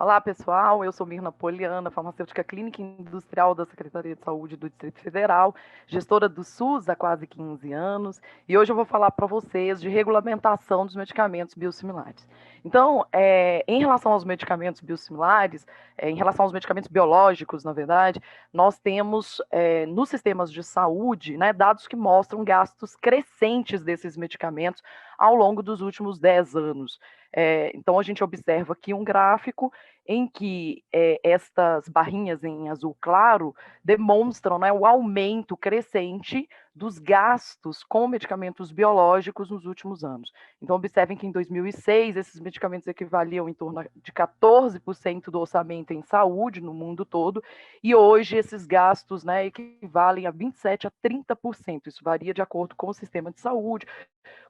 Olá, pessoal. Eu sou Mirna Poliana, farmacêutica clínica e industrial da Secretaria de Saúde do Distrito Federal, gestora do SUS há quase 15 anos, e hoje eu vou falar para vocês de regulamentação dos medicamentos biosimilares. Então, em relação aos medicamentos biosimilares, em relação aos medicamentos biológicos, na verdade, nós temos nos sistemas de saúde, né, dados que mostram gastos crescentes desses medicamentos ao longo dos últimos 10 anos. Então, a gente observa aqui um gráfico em que estas barrinhas em azul claro demonstram, né, o aumento crescente dos gastos com medicamentos biológicos nos últimos anos. Então, observem que em 2006, esses medicamentos equivaliam em torno de 14% do orçamento em saúde no mundo todo, e hoje esses gastos, né, equivalem a 27% a 30%. Isso varia de acordo com o sistema de saúde,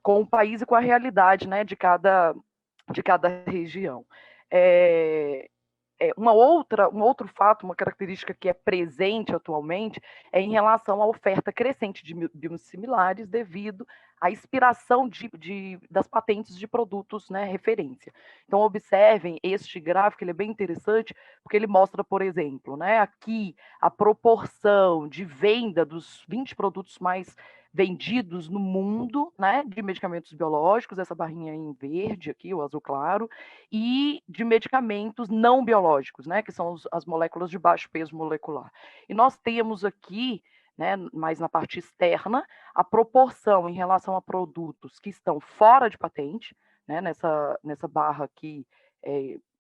com o país e com a realidade, né, de cada região. Um outro fato, uma característica que é presente atualmente, é em relação à oferta crescente de biosimilares devido à expiração das patentes de produtos, né, referência. Então, observem este gráfico, ele é bem interessante, porque ele mostra, por exemplo, né, aqui a proporção de venda dos 20 produtos mais vendidos no mundo, né, de medicamentos biológicos, essa barrinha em verde aqui, o azul claro, e de medicamentos não biológicos, né, que são as moléculas de baixo peso molecular. E nós temos aqui, né, mais na parte externa, a proporção em relação a produtos que estão fora de patente, né, nessa barra aqui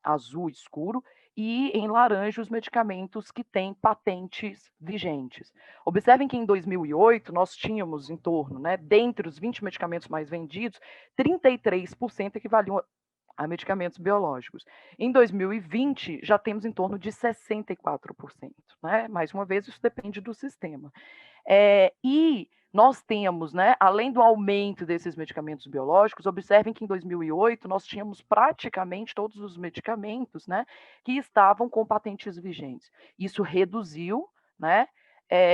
azul escuro, e em laranja os medicamentos que têm patentes vigentes. Observem que em 2008 nós tínhamos em torno, né, dentre os 20 medicamentos mais vendidos, 33% equivaliam a medicamentos biológicos. Em 2020, já temos em torno de 64%. Né? Mais uma vez, isso depende do sistema. E nós temos, né, além do aumento desses medicamentos biológicos, observem que em 2008 nós tínhamos praticamente todos os medicamentos, né, que estavam com patentes vigentes. Isso reduziu, né,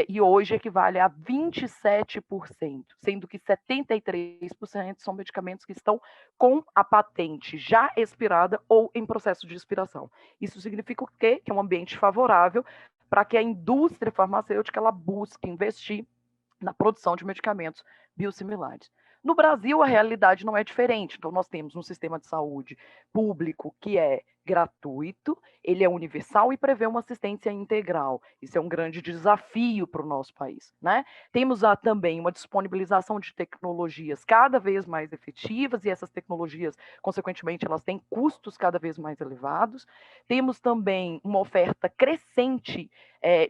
e hoje equivale a 27%, sendo que 73% são medicamentos que estão com a patente já expirada ou em processo de expiração. Isso significa o quê? Que é um ambiente favorável para que a indústria farmacêutica ela busque investir na produção de medicamentos biosimilares. No Brasil, a realidade não é diferente. Então, nós temos um sistema de saúde público que é gratuito, ele é universal e prevê uma assistência integral. Isso é um grande desafio para o nosso país. Né? Temos também uma disponibilização de tecnologias cada vez mais efetivas, e essas tecnologias, consequentemente, elas têm custos cada vez mais elevados. Temos também uma oferta crescente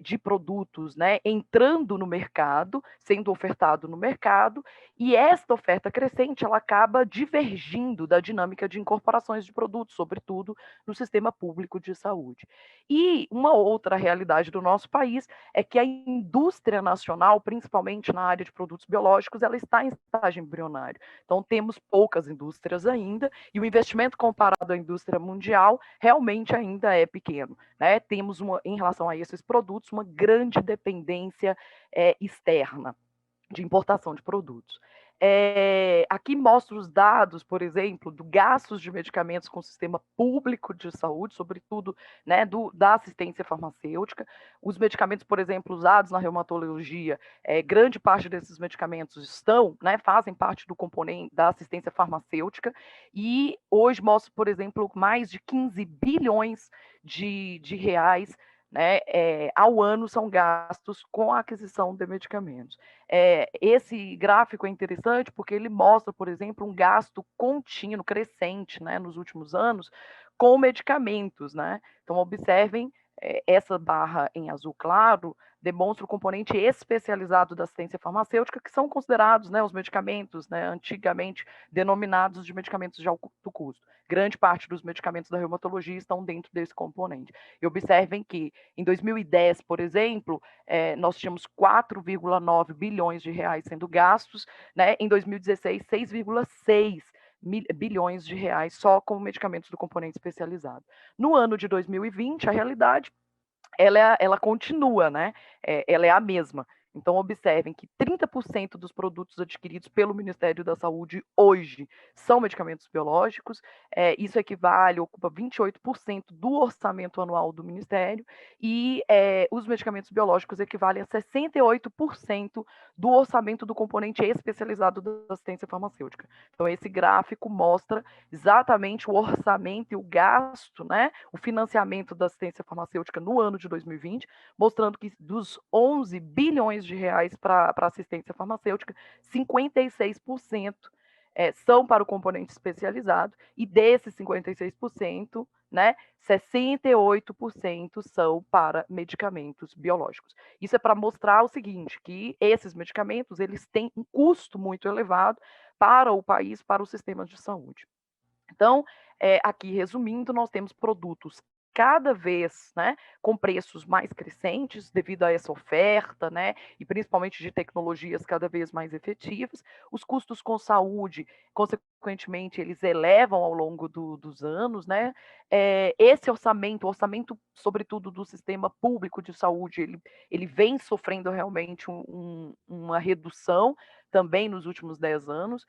de produtos, né, entrando no mercado, sendo ofertado no mercado, e esta oferta crescente ela acaba divergindo da dinâmica de incorporações de produtos, sobretudo no sistema público de saúde. E uma outra realidade do nosso país é que a indústria nacional, principalmente na área de produtos biológicos, ela está em estágio embrionário. Então, temos poucas indústrias ainda, e o investimento comparado à indústria mundial realmente ainda é pequeno. Né? Temos, em relação a esses produtos, uma grande dependência externa de importação de produtos. Aqui mostra os dados, por exemplo, do gastos de medicamentos com o sistema público de saúde, sobretudo, né, da assistência farmacêutica. Os medicamentos, por exemplo, usados na reumatologia, grande parte desses medicamentos né, fazem parte do componente da assistência farmacêutica, e hoje mostra, por exemplo, mais de 15 bilhões de reais, né, ao ano são gastos com a aquisição de medicamentos. Esse gráfico é interessante porque ele mostra, por exemplo, um gasto contínuo, crescente, né, nos últimos anos, com medicamentos. Né? Então, observem, essa barra em azul claro demonstra o componente especializado da assistência farmacêutica, que são considerados, né, os medicamentos, né, antigamente denominados de medicamentos de alto custo. Grande parte dos medicamentos da reumatologia estão dentro desse componente. E observem que, em 2010, por exemplo, nós tínhamos 4,9 bilhões de reais sendo gastos, né? Em 2016, 6,6 bilhões de reais só com medicamentos do componente especializado. No ano de 2020, a realidade ela continua, né? Ela é a mesma. Então, observem que 30% dos produtos adquiridos pelo Ministério da Saúde hoje são medicamentos biológicos. Isso equivale, ocupa 28% do orçamento anual do Ministério, e os medicamentos biológicos equivalem a 68% do orçamento do componente especializado da assistência farmacêutica. Então, esse gráfico mostra exatamente o orçamento e o gasto, né, o financiamento da assistência farmacêutica no ano de 2020, mostrando que dos 11 bilhões de reais para assistência farmacêutica, 56% são para o componente especializado, e desses 56%, né, 68% são para medicamentos biológicos. Isso é para mostrar o seguinte, que esses medicamentos, eles têm um custo muito elevado para o país, para os sistemas de saúde. Então, aqui resumindo, nós temos produtos cada vez, né, com preços mais crescentes devido a essa oferta, né, e principalmente de tecnologias cada vez mais efetivas. Os custos com saúde, consequentemente, eles elevam ao longo dos anos, né. Esse orçamento, o orçamento, sobretudo do sistema público de saúde, ele vem sofrendo realmente uma redução também nos últimos 10 anos.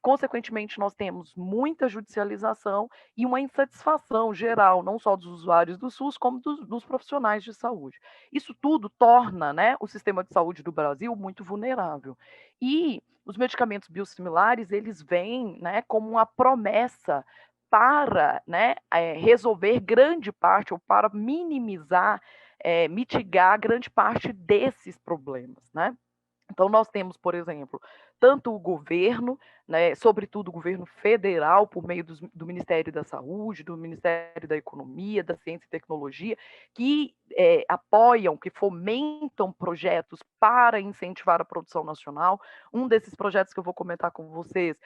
Consequentemente, nós temos muita judicialização e uma insatisfação geral, não só dos usuários do SUS, como dos profissionais de saúde. Isso tudo torna, né, o sistema de saúde do Brasil muito vulnerável. E os medicamentos biosimilares, eles vêm, né, como uma promessa para, né, resolver grande parte, ou para minimizar, mitigar grande parte desses problemas, né? Então, nós temos, por exemplo, tanto o governo, né, sobretudo o governo federal, por meio do Ministério da Saúde, do Ministério da Economia, da Ciência e Tecnologia, que apoiam, que fomentam projetos para incentivar a produção nacional. Um desses projetos que eu vou comentar com vocês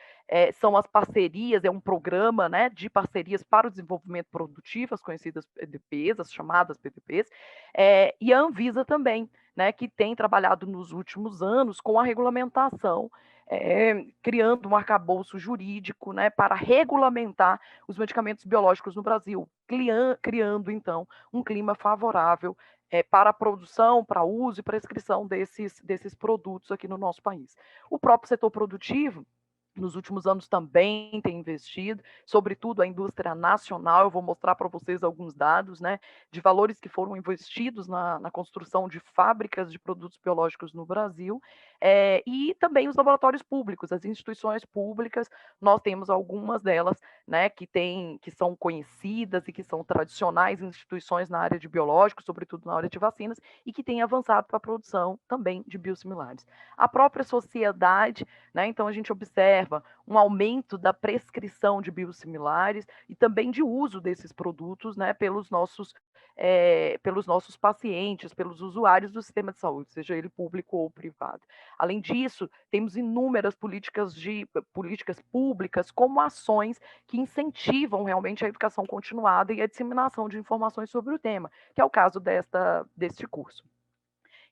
são as parcerias, é um programa, né, de parcerias para o desenvolvimento produtivo, as conhecidas PDPs, as chamadas PDPs, e a Anvisa também, né, que tem trabalhado nos últimos anos com a regulamentação, criando um arcabouço jurídico, né, para regulamentar os medicamentos biológicos no Brasil, criando, então, um clima favorável para a produção, para uso e prescrição desses produtos aqui no nosso país. O próprio setor produtivo, nos últimos anos, também tem investido, sobretudo a indústria nacional. Eu vou mostrar para vocês alguns dados, né, de valores que foram investidos na construção de fábricas de produtos biológicos no Brasil, e também os laboratórios públicos, as instituições públicas. Nós temos algumas delas, né, que são conhecidas e que são tradicionais instituições na área de biológicos, sobretudo na área de vacinas, e que têm avançado para a produção também de biosimilares. A própria sociedade, né, então a gente observa um aumento da prescrição de biosimilares e também de uso desses produtos, né, pelos nossos pacientes, pelos usuários do sistema de saúde, seja ele público ou privado. Além disso, temos inúmeras políticas públicas, como ações que incentivam realmente a educação continuada e a disseminação de informações sobre o tema, que é o caso deste curso.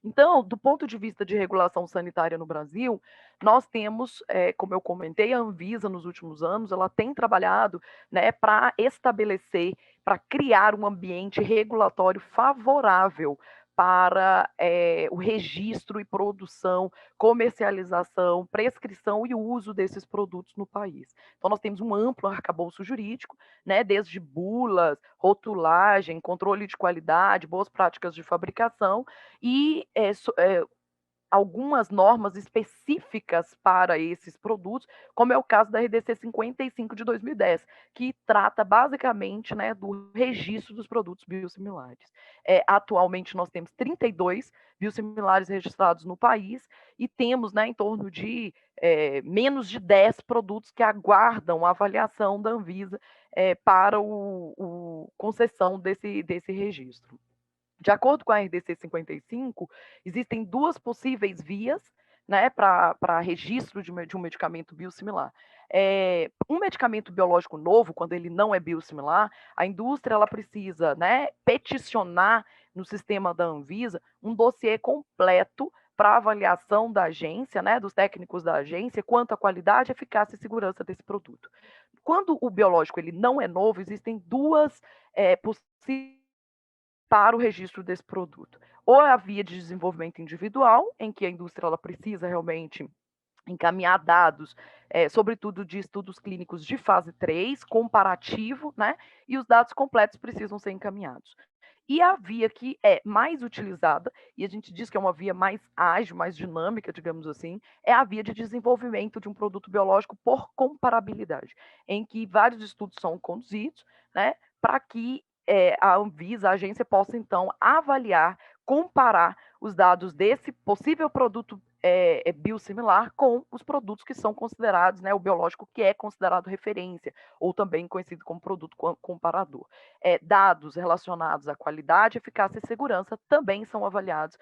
Então, do ponto de vista de regulação sanitária no Brasil, nós temos, como eu comentei, a Anvisa nos últimos anos, ela tem trabalhado, né, para estabelecer, para criar um ambiente regulatório favorável para o registro e produção, comercialização, prescrição e uso desses produtos no país. Então, nós temos um amplo arcabouço jurídico, né, desde bulas, rotulagem, controle de qualidade, boas práticas de fabricação, e algumas normas específicas para esses produtos, como é o caso da RDC 55 de 2010, que trata basicamente, né, do registro dos produtos biosimilares. Atualmente nós temos 32 biosimilares registrados no país e temos, né, em torno de menos de 10 produtos que aguardam a avaliação da Anvisa para concessão desse registro. De acordo com a RDC 55, existem duas possíveis vias, né, para registro de um medicamento biosimilar. Um medicamento biológico novo, quando ele não é biosimilar, a indústria ela precisa, né, peticionar no sistema da Anvisa um dossiê completo para avaliação da agência, né, dos técnicos da agência, quanto à qualidade, eficácia e segurança desse produto. Quando o biológico ele não é novo, existem duas possíveis para o registro desse produto. ou a via de desenvolvimento individual, em que a indústria ela precisa realmente encaminhar dados, sobretudo de estudos clínicos de fase 3, comparativo, né? E os dados completos precisam ser encaminhados. E a via que é mais utilizada, e a gente diz que é uma via mais ágil, mais dinâmica, digamos assim, é a via de desenvolvimento de um produto biológico por comparabilidade, em que vários estudos são conduzidos, né, para que a Anvisa, a agência, possa então avaliar, comparar os dados desse possível produto biosimilar com os produtos que são considerados, né, o biológico que é considerado referência, ou também conhecido como produto comparador. Dados relacionados à qualidade, eficácia e segurança também são avaliados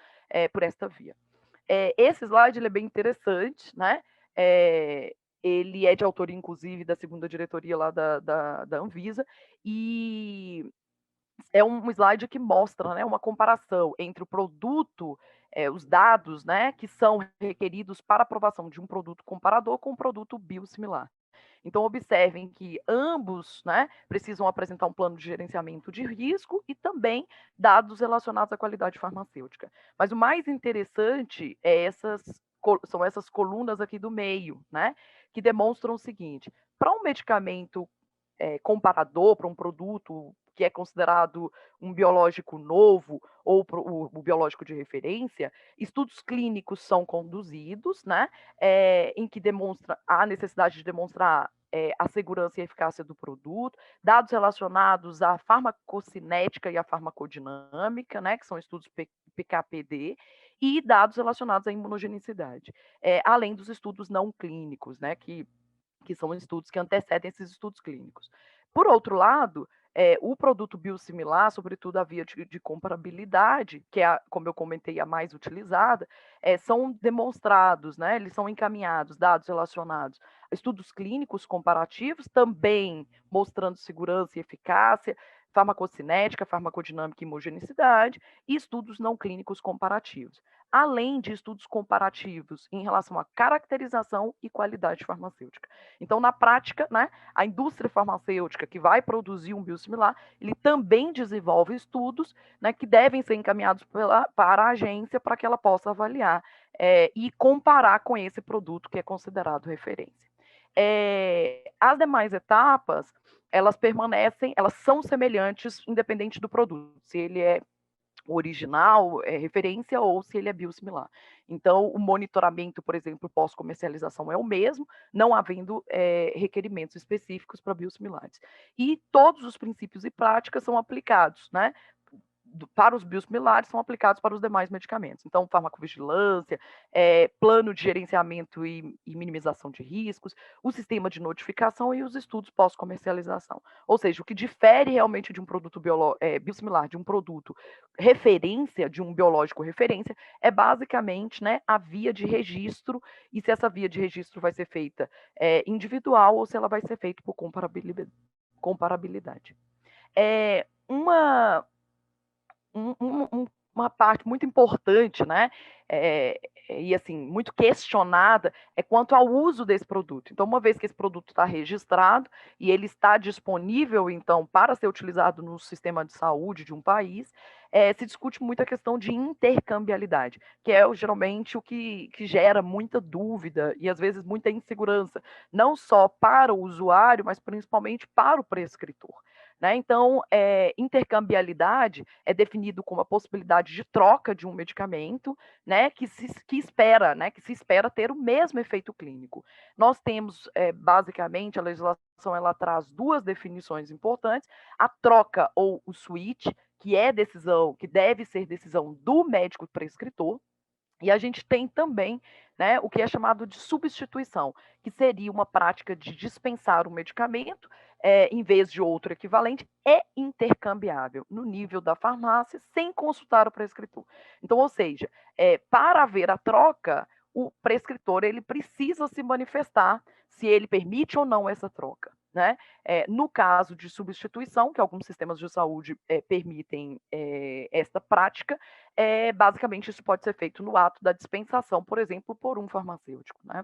por esta via. Esse slide ele é bem interessante, né? Ele é de autoria, inclusive, da segunda diretoria lá da Anvisa, e é um slide que mostra, né, uma comparação entre o produto, os dados, né, que são requeridos para aprovação de um produto comparador com um produto biosimilar. Então, observem que ambos, né, precisam apresentar um plano de gerenciamento de risco e também dados relacionados à qualidade farmacêutica. Mas o mais interessante são essas colunas aqui do meio, né, que demonstram o seguinte: para um medicamento comparador, para um produto que é considerado um biológico novo ou o biológico de referência, estudos clínicos são conduzidos, né, em que demonstra a necessidade de demonstrar a segurança e a eficácia do produto, dados relacionados à farmacocinética e à farmacodinâmica, né, que são estudos PKPD, e dados relacionados à imunogenicidade, além dos estudos não clínicos, né, que são estudos que antecedem esses estudos clínicos. Por outro lado, o produto biosimilar, sobretudo a via de comparabilidade, que é, como eu comentei, a mais utilizada, são demonstrados, né, eles são encaminhados, dados relacionados a estudos clínicos comparativos, também mostrando segurança e eficácia, farmacocinética, farmacodinâmica e imogenicidade, e estudos não clínicos comparativos, além de estudos comparativos em relação à caracterização e qualidade farmacêutica. Então, na prática, né, a indústria farmacêutica que vai produzir um biosimilar, ele também desenvolve estudos, né, que devem ser encaminhados para a agência para que ela possa avaliar e comparar com esse produto que é considerado referência. As demais etapas, elas permanecem, elas são semelhantes, independente do produto, se ele é original, referência, ou se ele é biosimilar. Então, o monitoramento, por exemplo, pós-comercialização é o mesmo, não havendo requerimentos específicos para biosimilares. E todos os princípios e práticas são aplicados, né? Para os biosimilares são aplicados para os demais medicamentos. Então, farmacovigilância, plano de gerenciamento e minimização de riscos, o sistema de notificação e os estudos pós-comercialização. Ou seja, o que difere realmente de um produto biosimilar, de um produto referência, de um biológico referência, é basicamente, né, a via de registro, e se essa via de registro vai ser feita individual ou se ela vai ser feita por comparabilidade. Uma uma parte muito importante, né, e assim, muito questionada, é quanto ao uso desse produto. Então, uma vez que esse produto está registrado e ele está disponível, então, para ser utilizado no sistema de saúde de um país, se discute muito a questão de intercambiabilidade, que é geralmente o que gera muita dúvida e, às vezes, muita insegurança, não só para o usuário, mas principalmente para o prescritor. Né? Então, intercambiabilidade é definido como a possibilidade de troca de um medicamento, né, que se espera ter o mesmo efeito clínico. Nós temos, basicamente, a legislação ela traz duas definições importantes: a troca ou o switch, que é decisão, que deve ser decisão do médico prescritor, e a gente tem também, né, o que é chamado de substituição, que seria uma prática de dispensar um medicamento em vez de outro equivalente, é intercambiável no nível da farmácia, sem consultar o prescritor. Então, ou seja, para haver a troca, o prescritor ele precisa se manifestar se ele permite ou não essa troca. Né? No caso de substituição, que alguns sistemas de saúde permitem esta prática, basicamente isso pode ser feito no ato da dispensação, por exemplo, por um farmacêutico. Né?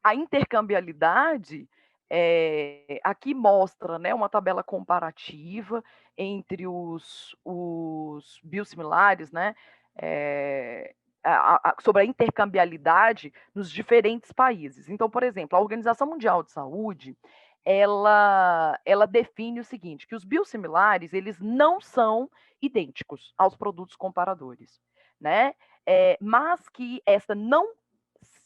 A intercambiabilidade Aqui mostra, né, uma tabela comparativa entre os biosimilares, né, sobre a intercambiabilidade nos diferentes países. Então, por exemplo, a Organização Mundial de Saúde, ela define o seguinte, que os biosimilares, eles não são idênticos aos produtos comparadores, né? Mas que essa não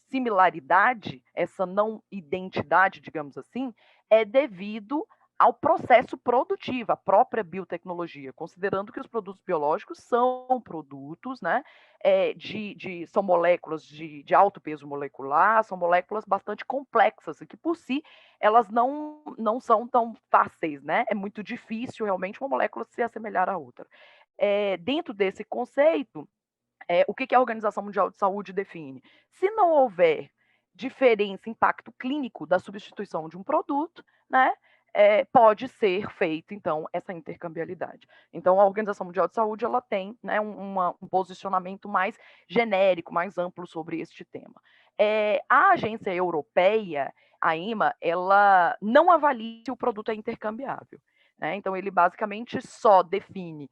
similaridade, essa não identidade, digamos assim, é devido ao processo produtivo, à própria biotecnologia, considerando que os produtos biológicos são produtos, né, são moléculas de alto peso molecular, são moléculas bastante complexas, e que por si elas não são tão fáceis, né? É muito difícil realmente uma molécula se assemelhar à outra. Dentro desse conceito, o que a Organização Mundial de Saúde define? Se não houver diferença, impacto clínico da substituição de um produto, né, pode ser feita, então, essa intercambiabilidade. Então, a Organização Mundial de Saúde, ela tem, né, um posicionamento mais genérico, mais amplo sobre este tema. A agência europeia, a EMA, ela não avalia se o produto é intercambiável, né? Então, ele basicamente só define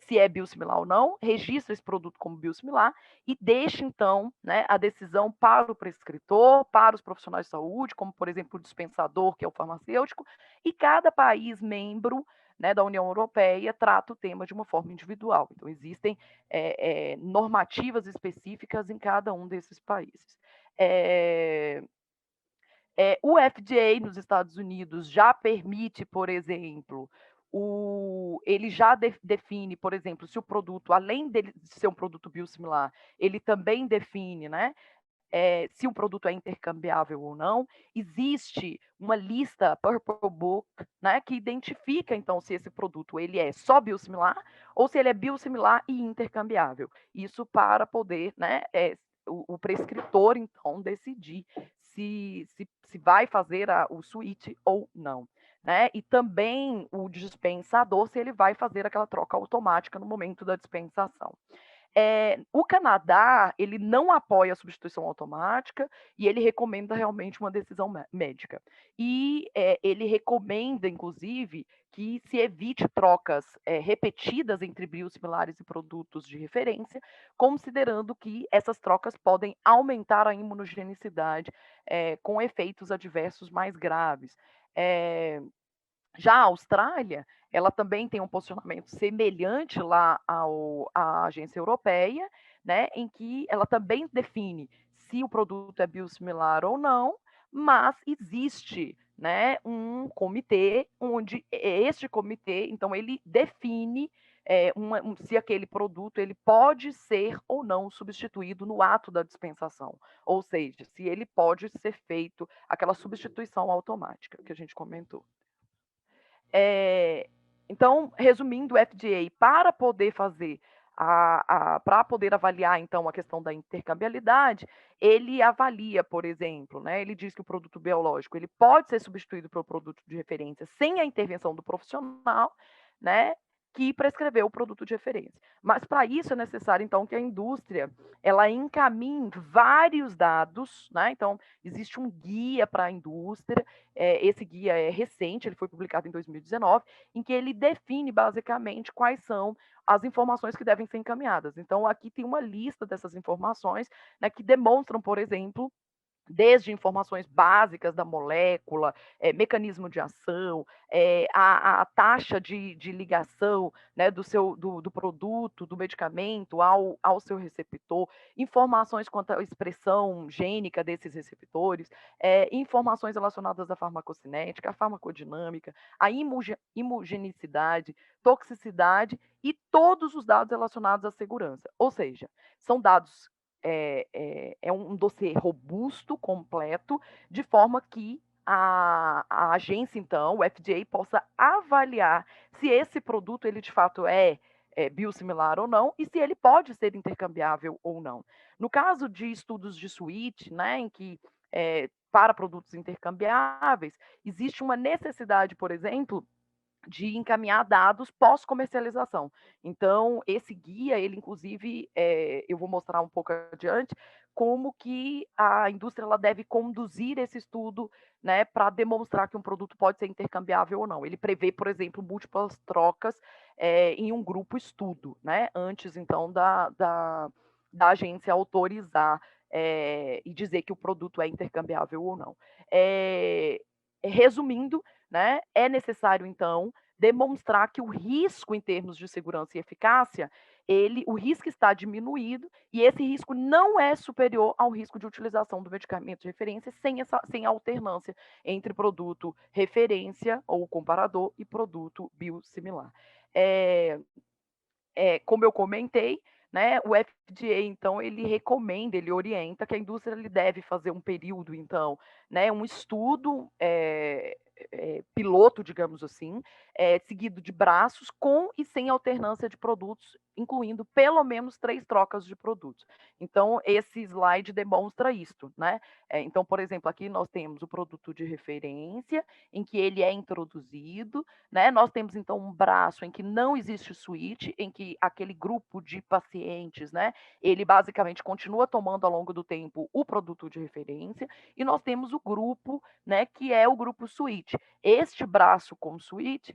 se é biosimilar ou não, registra esse produto como biosimilar e deixa, então, né, a decisão para o prescritor, para os profissionais de saúde, como, por exemplo, o dispensador, que é o farmacêutico, e cada país membro, né, da União Europeia trata o tema de uma forma individual. Então, existem normativas específicas em cada um desses países. O FDA nos Estados Unidos já permite, por exemplo, ele já define, por exemplo, se o produto, além de ser um produto biosimilar, ele também define, né, se o produto é intercambiável ou não. Existe uma lista Purple Book, né, que identifica, então, se esse produto ele é só biosimilar ou se ele é biosimilar e intercambiável. Isso para poder, né, o prescritor, então, decidir se vai fazer o switch ou não. Né? E também o dispensador, se ele vai fazer aquela troca automática no momento da dispensação. O Canadá, ele não apoia a substituição automática e ele recomenda realmente uma decisão médica. E ele recomenda, inclusive, que se evite trocas repetidas entre biosimilares e produtos de referência, considerando que essas trocas podem aumentar a imunogenicidade com efeitos adversos mais graves. Já a Austrália, ela também tem um posicionamento semelhante lá à agência europeia, né, em que ela também define se o produto é biosimilar ou não, mas existe, né, um comitê onde este comitê, então ele define se aquele produto ele pode ser ou não substituído no ato da dispensação, ou seja, se ele pode ser feito aquela substituição automática que a gente comentou. Então, resumindo, o FDA, para poder fazer para poder avaliar, então, a questão da intercambiabilidade, ele avalia, por exemplo, né, ele diz que o produto biológico ele pode ser substituído pelo produto de referência sem a intervenção do profissional, né, que prescreveu o produto de referência. Mas para isso é necessário, então, que a indústria ela encaminhe vários dados, né? Então, existe um guia para a indústria, esse guia é recente, ele foi publicado em 2019, em que ele define basicamente quais são as informações que devem ser encaminhadas. Então, aqui tem uma lista dessas informações, né, que demonstram, por exemplo, desde informações básicas da molécula, mecanismo de ação, a taxa de ligação, né, do produto, do medicamento ao seu receptor, informações quanto à expressão gênica desses receptores, informações relacionadas à farmacocinética, à farmacodinâmica, à imugenicidade, toxicidade e todos os dados relacionados à segurança. Ou seja, são dados é um dossiê robusto, completo, de forma que a agência, então, o FDA, possa avaliar se esse produto, ele de fato é biosimilar ou não, e se ele pode ser intercambiável ou não. No caso de estudos de switch, né, em que para produtos intercambiáveis, existe uma necessidade, por exemplo, de encaminhar dados pós-comercialização. Então, esse guia, ele inclusive, eu vou mostrar um pouco adiante, como que a indústria ela deve conduzir esse estudo, né, para demonstrar que um produto pode ser intercambiável ou não. Ele prevê, por exemplo, múltiplas trocas em um grupo estudo, né, antes então da agência autorizar e dizer que o produto é intercambiável ou não. Resumindo, né, é necessário então demonstrar que o risco em termos de segurança e eficácia, o risco está diminuído e esse risco não é superior ao risco de utilização do medicamento de referência sem alternância entre produto referência ou comparador e produto biosimilar. Como eu comentei, né, o FDA, então, ele recomenda, ele orienta que a indústria ele deve fazer um período, então, né, um estudo piloto, digamos assim, seguido de braços com e sem alternância de produtos, incluindo pelo menos 3 trocas de produtos. Então, esse slide demonstra isto, né? Então, por exemplo, aqui nós temos o produto de referência, em que ele é introduzido, né? Nós temos, então, um braço em que não existe switch, em que aquele grupo de pacientes, né, ele basicamente continua tomando ao longo do tempo o produto de referência, e nós temos o grupo, né, que é o grupo switch. Este braço com switch,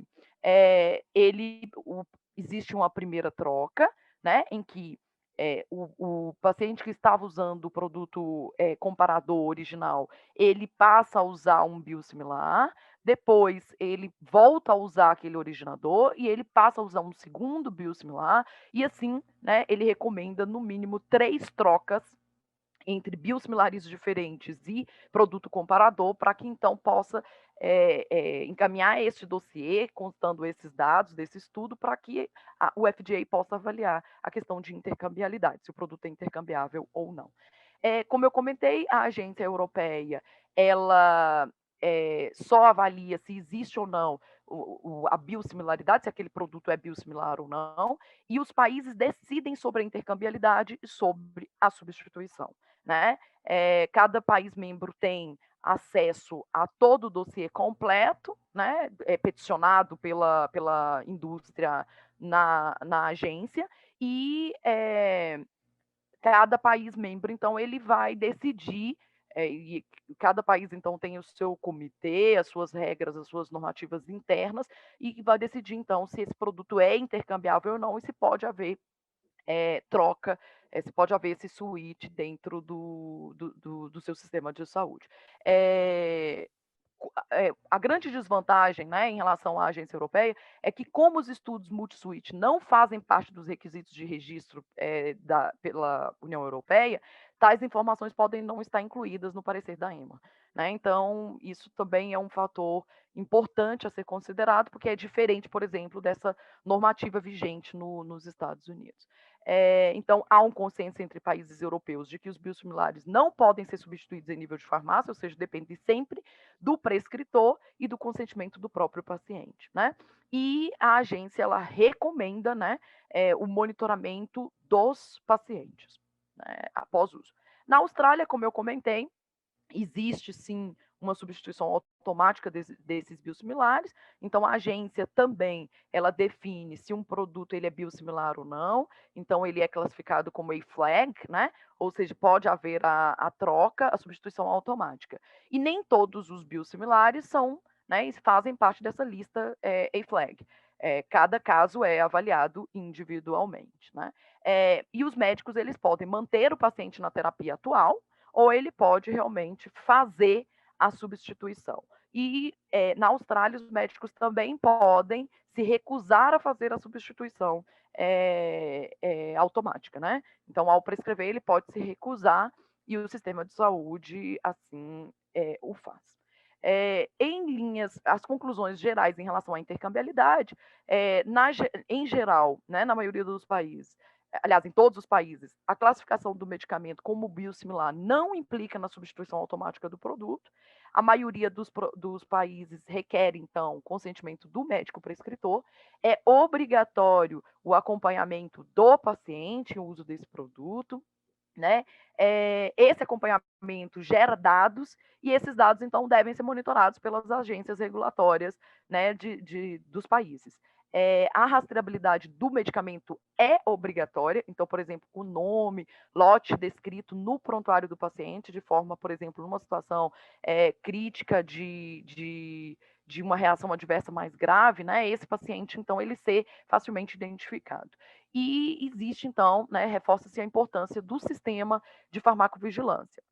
existe uma primeira troca, né, em que o paciente que estava usando o produto comparador original, ele passa a usar um biosimilar, depois ele volta a usar aquele originador e ele passa a usar um segundo biosimilar, e assim, né, ele recomenda no mínimo 3 trocas entre biosimilares diferentes e produto comparador, para que então possa encaminhar esse dossiê, constando esses dados desse estudo, para que o FDA possa avaliar a questão de intercambiabilidade, se o produto é intercambiável ou não. Como eu comentei, a agência europeia, ela só avalia se existe ou não a biosimilaridade, se aquele produto é biosimilar ou não, e os países decidem sobre a intercambiabilidade e sobre a substituição, né? Cada país membro tem acesso a todo o dossiê completo, né, peticionado pela indústria na agência, e cada país membro, então, ele vai decidir, e cada país, então, tem o seu comitê, as suas regras, as suas normativas internas, e vai decidir, então, se esse produto é intercambiável ou não, e se pode haver troca, se pode haver esse switch dentro do seu sistema de saúde. A grande desvantagem, né, em relação à agência europeia é que, como os estudos multi-switch não fazem parte dos requisitos de registro pela União Europeia, tais informações podem não estar incluídas no parecer da EMA, né? Então, isso também é um fator importante a ser considerado, porque é diferente, por exemplo, dessa normativa vigente nos Estados Unidos. Então, há um consenso entre países europeus de que os biosimilares não podem ser substituídos em nível de farmácia, ou seja, depende sempre do prescritor e do consentimento do próprio paciente, né? E a agência, ela recomenda, né, o monitoramento dos pacientes, né, após uso. Na Austrália, como eu comentei, existe sim uma substituição automática desses biosimilares, então a agência também, ela define se um produto ele é biosimilar ou não, então ele é classificado como A-flag, né? Ou seja, pode haver a troca, a substituição automática. E nem todos os biosimilares são, né, fazem parte dessa lista A-flag. Cada caso é avaliado individualmente, né? E os médicos, eles podem manter o paciente na terapia atual, ou ele pode realmente fazer a substituição. E na Austrália, os médicos também podem se recusar a fazer a substituição automática, né? Então, ao prescrever, ele pode se recusar e o sistema de saúde assim o faz. Em linhas, as conclusões gerais em relação à intercambiabilidade, em geral, né, na maioria dos países, aliás, em todos os países, a classificação do medicamento como biosimilar não implica na substituição automática do produto. A maioria dos países requer, então, consentimento do médico prescritor. É obrigatório o acompanhamento do paciente, o uso desse produto, né? Esse acompanhamento gera dados e esses dados, então, devem ser monitorados pelas agências regulatórias, né, dos países. A rastreabilidade do medicamento é obrigatória, então, por exemplo, o nome, lote descrito no prontuário do paciente, de forma, por exemplo, numa situação crítica de uma reação adversa mais grave, né, esse paciente, então, ele ser facilmente identificado. E existe, então, né, reforça-se a importância do sistema de farmacovigilância.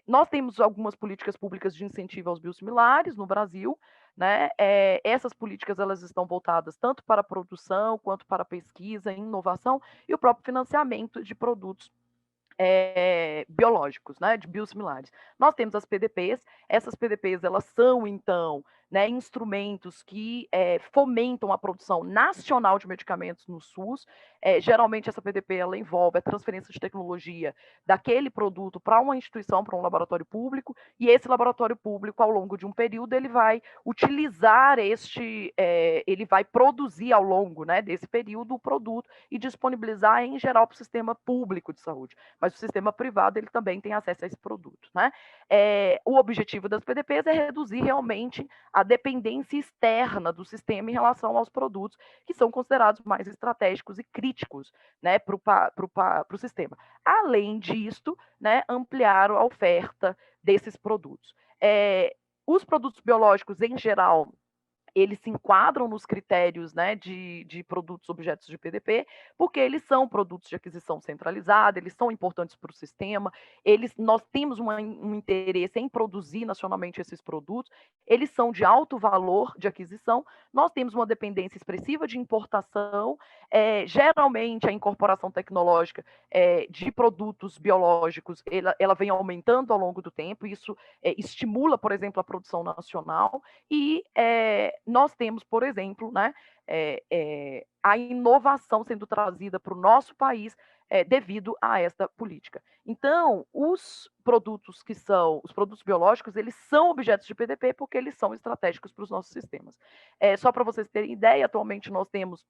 Nós temos algumas políticas públicas de incentivo aos biosimilares no Brasil, né? Essas políticas elas estão voltadas tanto para a produção quanto para a pesquisa, inovação e o próprio financiamento de produtos biológicos, né, de biosimilares. Nós temos as PDPs, essas PDPs elas são, então, né, instrumentos que fomentam a produção nacional de medicamentos no SUS. Geralmente essa PDP ela envolve a transferência de tecnologia daquele produto para uma instituição, para um laboratório público, e esse laboratório público, ao longo de um período, ele vai utilizar ele vai produzir ao longo, né, desse período o produto e disponibilizar em geral para o sistema público de saúde. Mas o sistema privado ele também tem acesso a esse produto, né? O objetivo das PDPs é reduzir realmente a dependência externa do sistema em relação aos produtos que são considerados mais estratégicos e críticos, né, para o sistema. Além disso, né, ampliar a oferta desses produtos. Os produtos biológicos, em geral, eles se enquadram nos critérios, né, de produtos objetos de PDP, porque eles são produtos de aquisição centralizada, eles são importantes para o sistema, nós temos um interesse em produzir nacionalmente esses produtos, eles são de alto valor de aquisição, nós temos uma dependência expressiva de importação, geralmente a incorporação tecnológica de produtos biológicos, ela vem aumentando ao longo do tempo, isso estimula, por exemplo, a produção nacional, e nós temos, por exemplo, né, a inovação sendo trazida para o nosso país devido a esta política. Então, os produtos biológicos, eles são objetos de PDP porque eles são estratégicos para os nossos sistemas. Só para vocês terem ideia, atualmente nós temos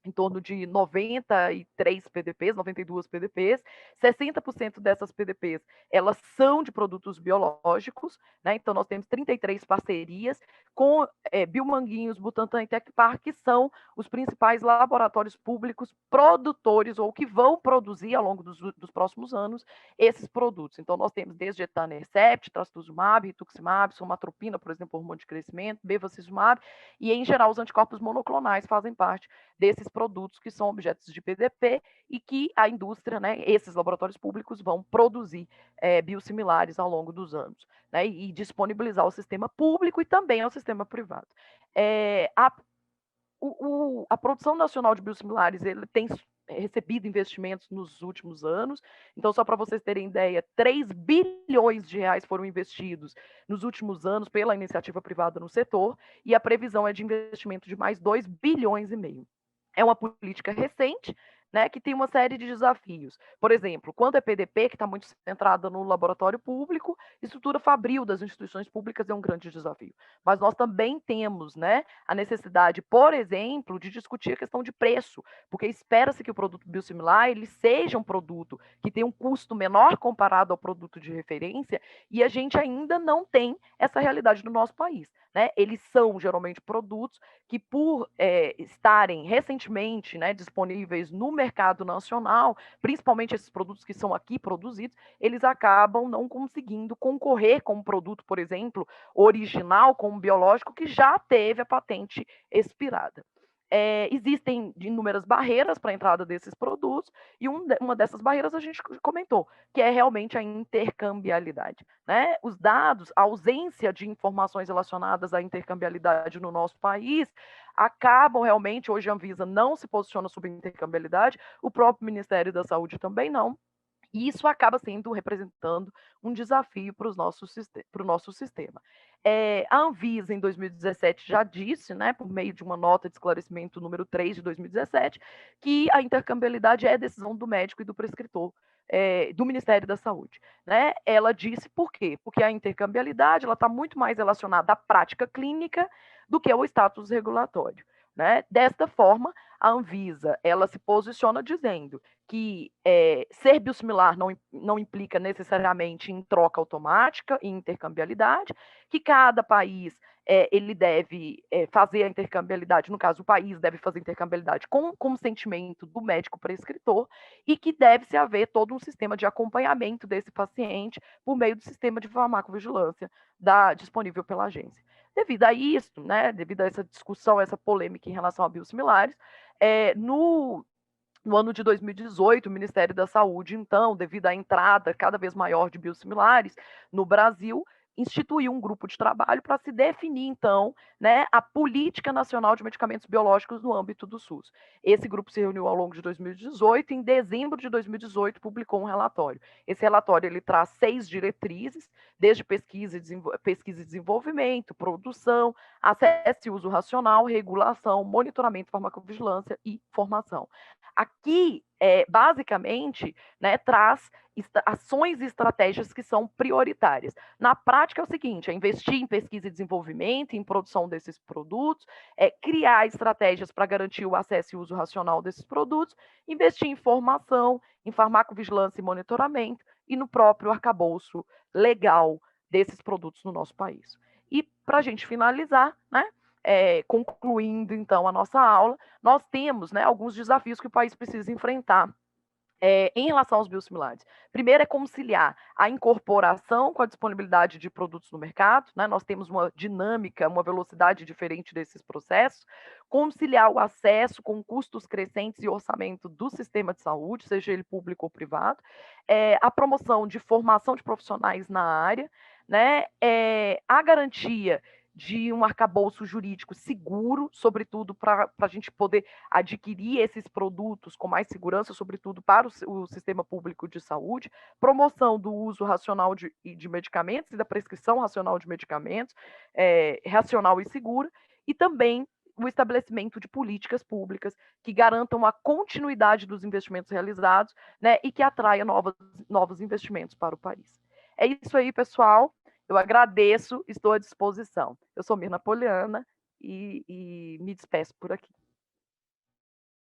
em torno de 93 PDPs, 92 PDPs, 60% dessas PDPs, elas são de produtos biológicos, né? Então nós temos 33 parcerias com Biomanguinhos, Butantan e Tecpar, que são os principais laboratórios públicos produtores ou que vão produzir ao longo dos próximos anos esses produtos. Então nós temos desde etanercept, trastuzumab, rituximab, somatropina, por exemplo, hormônio de crescimento, bevacizumab, e em geral os anticorpos monoclonais fazem parte desses produtos que são objetos de PDP e que a indústria, né, esses laboratórios públicos vão produzir biosimilares ao longo dos anos, né, e disponibilizar ao sistema público e também ao sistema privado. A produção nacional de biosimilares ele tem recebido investimentos nos últimos anos. Então, só para vocês terem ideia, 3 bilhões de reais foram investidos nos últimos anos pela iniciativa privada no setor, e a previsão é de investimento de mais 2 bilhões e meio. É uma política recente, né, que tem uma série de desafios. Por exemplo, quando é PDP, que está muito centrada no laboratório público, estrutura fabril das instituições públicas é um grande desafio. Mas nós também temos, né, a necessidade, por exemplo, de discutir a questão de preço, porque espera-se que o produto biosimilar ele seja um produto que tem um custo menor comparado ao produto de referência, e a gente ainda não tem essa realidade no nosso país, né? Eles são geralmente produtos que, por estarem recentemente, né, disponíveis no mercado nacional, principalmente esses produtos que são aqui produzidos, eles acabam não conseguindo concorrer com um produto, por exemplo, original, com um biológico que já teve a patente expirada. Existem inúmeras barreiras para a entrada desses produtos, e uma dessas barreiras a gente comentou, que é realmente a intercambiabilidade, né? Os dados, a ausência de informações relacionadas à intercambiabilidade no nosso país, acabam realmente, hoje a Anvisa não se posiciona sobre intercambiabilidade, o próprio Ministério da Saúde também não, e isso acaba representando um desafio para o nosso sistema. A Anvisa, em 2017, já disse, né, por meio de uma nota de esclarecimento número 3 de 2017, que a intercambiabilidade é decisão do médico e do prescritor, do Ministério da Saúde. Né? Ela disse por quê? Porque a intercambiabilidade está muito mais relacionada à prática clínica do que ao status regulatório. Né? Desta forma, a Anvisa ela se posiciona dizendo que ser biosimilar não implica necessariamente em troca automática e intercambiabilidade, que cada país ele deve fazer a intercambiabilidade, no caso, o país deve fazer a intercambiabilidade com consentimento do médico prescritor e que deve-se haver todo um sistema de acompanhamento desse paciente por meio do sistema de farmacovigilância disponível pela agência. Devido a isso, né, devido a essa discussão, essa polêmica em relação a biosimilares, no ano de 2018, o Ministério da Saúde, então, devido à entrada cada vez maior de biosimilares no Brasil, instituiu um grupo de trabalho para se definir, então, né, a política nacional de medicamentos biológicos no âmbito do SUS. Esse grupo se reuniu ao longo de 2018 e, em dezembro de 2018, publicou um relatório. Esse relatório ele traz 6 diretrizes, desde pesquisa e desenvolvimento, produção, acesso e uso racional, regulação, monitoramento, farmacovigilância e formação. Aqui, basicamente, né, traz ações e estratégias que são prioritárias. Na prática é o seguinte, é investir em pesquisa e desenvolvimento, em produção desses produtos, criar estratégias para garantir o acesso e uso racional desses produtos, investir em formação, em farmacovigilância e monitoramento e no próprio arcabouço legal desses produtos no nosso país. E para a gente finalizar, né, concluindo então a nossa aula, nós temos, né, alguns desafios que o país precisa enfrentar em relação aos biosimilares. Primeiro é conciliar a incorporação com a disponibilidade de produtos no mercado, né? Nós temos uma dinâmica, uma velocidade diferente desses processos, conciliar o acesso com custos crescentes e orçamento do sistema de saúde, seja ele público ou privado, a promoção de formação de profissionais na área, né? A garantia de um arcabouço jurídico seguro, sobretudo para a gente poder adquirir esses produtos com mais segurança, sobretudo para o sistema público de saúde, promoção do uso racional de medicamentos e da prescrição racional de medicamentos, racional e segura, e também o estabelecimento de políticas públicas que garantam a continuidade dos investimentos realizados, né, e que atraia novos investimentos para o país. É isso aí, pessoal. Eu agradeço, estou à disposição. Eu sou Mirna Poliana e me despeço por aqui.